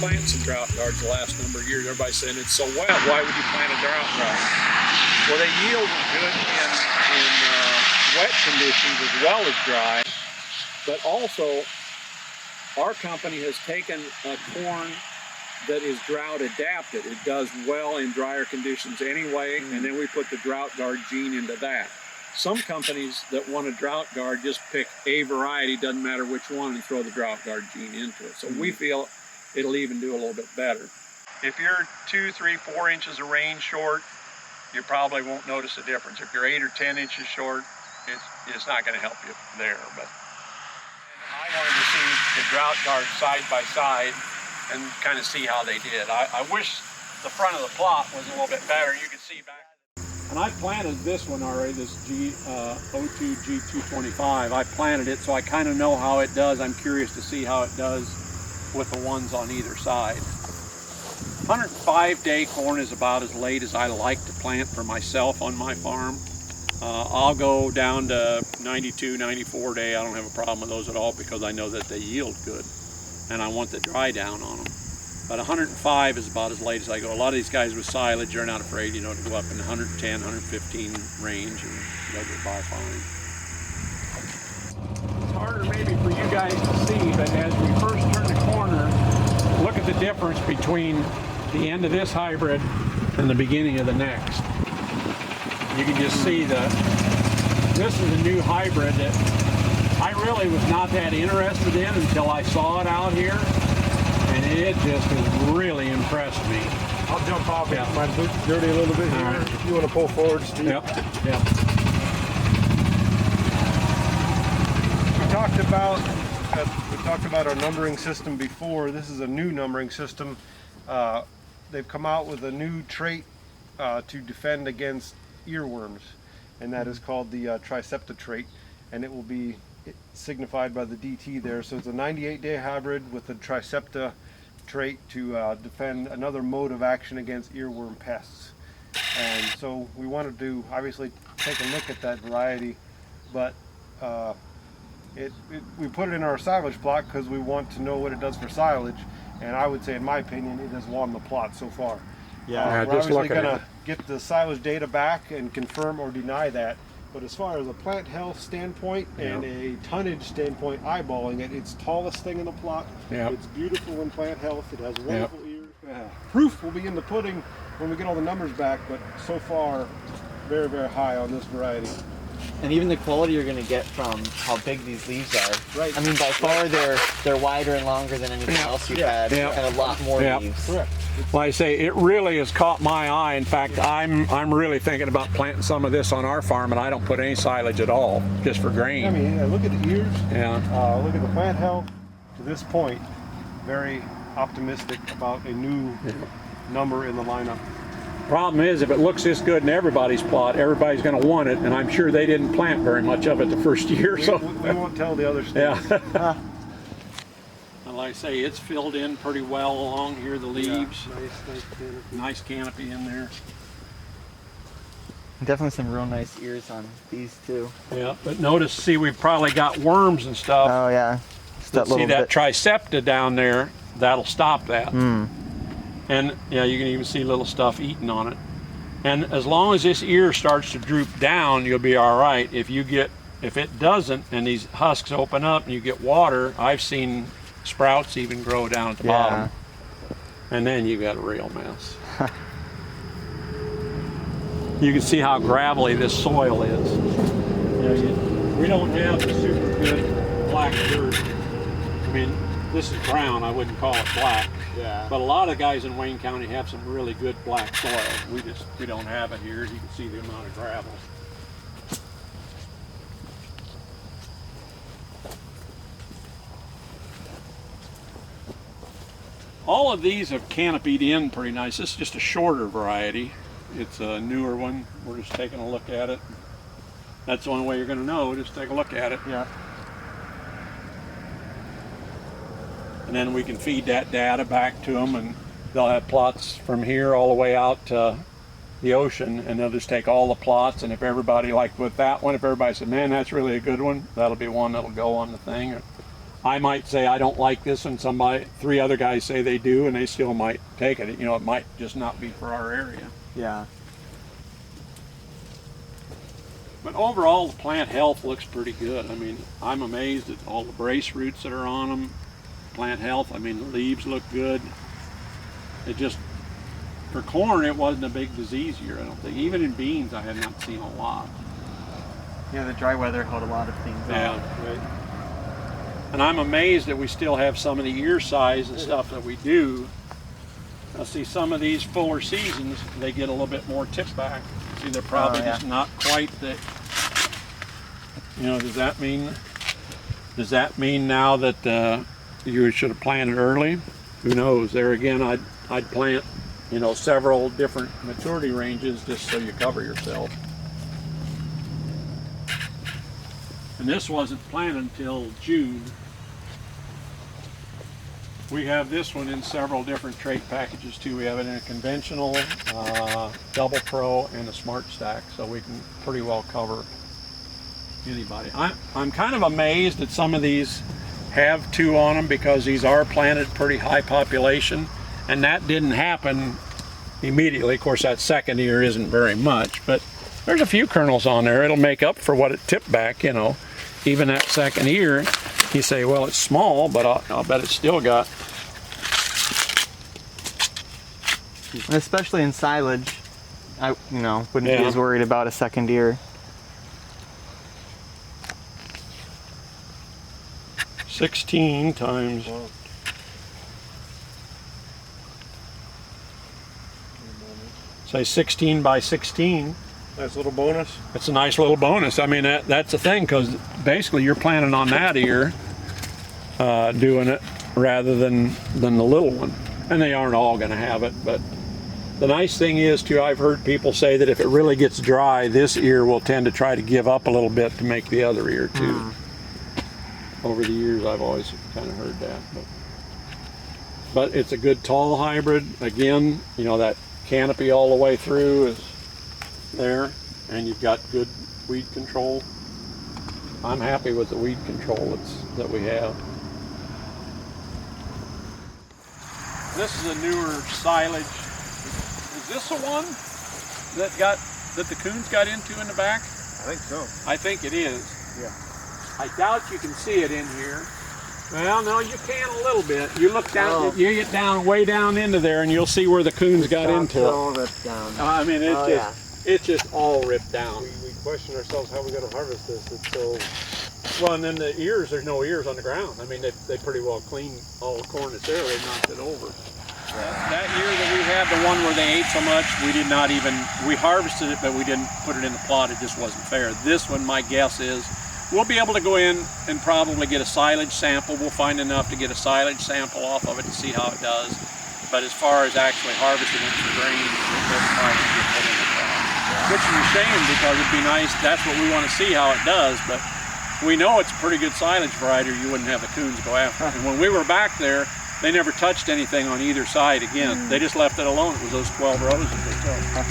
planting some drought guards the last number of years. Everybody's saying it's so wet. Why would you plant a drought guard? Well, they yield good in wet conditions as well as dry. But also, our company has taken a corn that is drought adapted. It does well in drier conditions anyway, and then we put the drought guard gene into that. Some companies that want a drought guard just pick a variety, doesn't matter which one, and throw the drought guard gene into it. So we feel it'll even do a little bit better. If you're 2, 3, 4 inches of rain short, you probably won't notice a difference. If you're 8 or 10 inches short, it's not going to help you there. But I wanted to see the drought guard side by side and kind of see how they did. I wish the front of the plot was a little bit better. You could see back. And I planted this one already, this O2 G225. I planted it, so I kind of know how it does. I'm curious to see how it does with the ones on either side. 105-day corn is about as late as I like to plant for myself on my farm. I'll go down to 92, 94 day. I don't have a problem with those at all because I know that they yield good and I want the dry down on them. But 105 is about as late as I go. A lot of these guys with silage, they're not afraid, you know, to go up in the 110, 115 range and they'll get by fine. It's harder maybe for you guys to see, but as we first turn the corner, look at the difference between the end of this hybrid and the beginning of the next. You can just see this is a new hybrid that I really was not that interested in until I saw it out here. And it just has really impressed me. I'll jump off it. My boot's dirty a little bit here. Right. If you want to pull forward, Steve. Yep. We talked about our numbering system before. This is a new numbering system. They've come out with a new trait to defend against earworms, and that is called the Tricepta trait, and it will be signified by the DT there. So it's a 98-day hybrid with the Tricepta trait to defend another mode of action against earworm pests. And so we wanted to obviously take a look at that variety, but we put it in our silage plot because we want to know what it does for silage, and I would say, in my opinion, it has won the plot so far. Yeah, we're obviously going to get the silage data back and confirm or deny that. But as far as a plant health standpoint and a tonnage standpoint, eyeballing it, it's tallest thing in the plot. It's beautiful in plant health. It has wonderful ears. Proof will be in the pudding when we get all the numbers back, but so far, very, very high on this variety. And even the quality you're going to get from how big these leaves are. Right. I mean, by far they're wider and longer than anything else you've had, and a lot more leaves. Correct. Like I say, it really has caught my eye. In fact, I'm really thinking about planting some of this on our farm, and I don't put any silage at all, just for grain. I mean, look at the ears. Look at the plant health. To this point, very optimistic about a new number in the lineup. Problem is, if it looks this good in everybody's plot, everybody's going to want it, and I'm sure they didn't plant very much of it the first year. We won't tell the other states. Like I say, it's filled in pretty well along here, the leaves. Nice canopy in there. Definitely some real nice ears on these too. Yeah, but notice, see, we've probably got worms and stuff. Oh yeah. See that Tricepta down there, that'll stop that. And yeah, you can even see little stuff eating on it. And as long as this ear starts to droop down, you'll be all right. If it doesn't, and these husks open up and you get water, I've seen sprouts even grow down at the bottom. And then you've got a real mess. You can see how gravelly this soil is. We don't have super good black dirt. I mean, this is brown, I wouldn't call it black. But a lot of guys in Wayne County have some really good black soil. We don't have it here. You can see the amount of gravel. All of these have canopied in pretty nice. This is just a shorter variety. It's a newer one. We're just taking a look at it. That's the only way you're going to know, just take a look at it. And then we can feed that data back to them, and they'll have plots from here all the way out to the ocean, and they'll just take all the plots, and if everybody, like with that one, if everybody said, man, that's really a good one, that'll be one that'll go on the thing. I might say I don't like this, and three other guys say they do, and they still might take it. You know, it might just not be for our area. Yeah. But overall, the plant health looks pretty good. I mean, I'm amazed at all the brace roots that are on them. Plant health, I mean, the leaves look good. It just, for corn, it wasn't a big disease year, I don't think. Even in beans, I had not seen a lot. Yeah, the dry weather held a lot of things Yeah. off. Right. And I'm amazed that we still have some of the ear size and stuff that we do. Now see, some of these fuller seasons, they get a little bit more tip back. See, they're probably just not quite the, you know, does that mean now that you should have planted early? Who knows? There again, I'd plant, you know, several different maturity ranges just so you cover yourself. And this wasn't planted until June. We have this one in several different trait packages too. We have it in a conventional, double pro, and a smart stack, so we can pretty well cover anybody. I'm kind of amazed that some of these have 2 on them, because these are planted pretty high population, and that didn't happen immediately. Of course, that second ear isn't very much, but there's a few kernels on there. It'll make up for what it tipped back, you know. Even that second ear, you say, well, it's small, but I'll bet it's still got. Especially in silage, I wouldn't be Yeah. as worried about a second ear. 16 times. Wow. Say 16 by 16. Nice little bonus. It's a nice little bonus. I mean, that's the thing, because basically you're planning on that ear doing it rather than the little one. And they aren't all going to have it, but the nice thing is too, I've heard people say that if it really gets dry, this ear will tend to try to give up a little bit to make the other ear too. Over the years, I've always kind of heard that. But it's a good tall hybrid. Again, you know, that canopy all the way through is there, and you've got good weed control. I'm happy with the weed control that we have. This is a newer silage. Is this the one that the coons got into in the back? I think so. I think it is. Yeah. I doubt you can see it in here. Well, no, you can a little bit. You look down, you get down way down into there, and you'll see where the coons got into it. All ripped down. I mean, it's just all ripped down. We question ourselves how we're going to harvest this. It's so. Well, and then the ears, there's no ears on the ground. I mean, they pretty well cleaned all the corn that's there. They knocked it over. That year that we had, the one where they ate so much, we harvested it, but we didn't put it in the plot. It just wasn't fair. This one, my guess is, we'll be able to go in and probably get a silage sample. We'll find enough to get a silage sample off of it to see how it does. But as far as actually harvesting it for grain, it doesn't probably get put in the plot. Which is a shame, because it'd be nice. That's what we want to see, how it does. But we know it's a pretty good silage variety, or you wouldn't have the coons go after it. And when we were back there, they never touched anything on either side again. They just left it alone. It was those 12 rows that they took.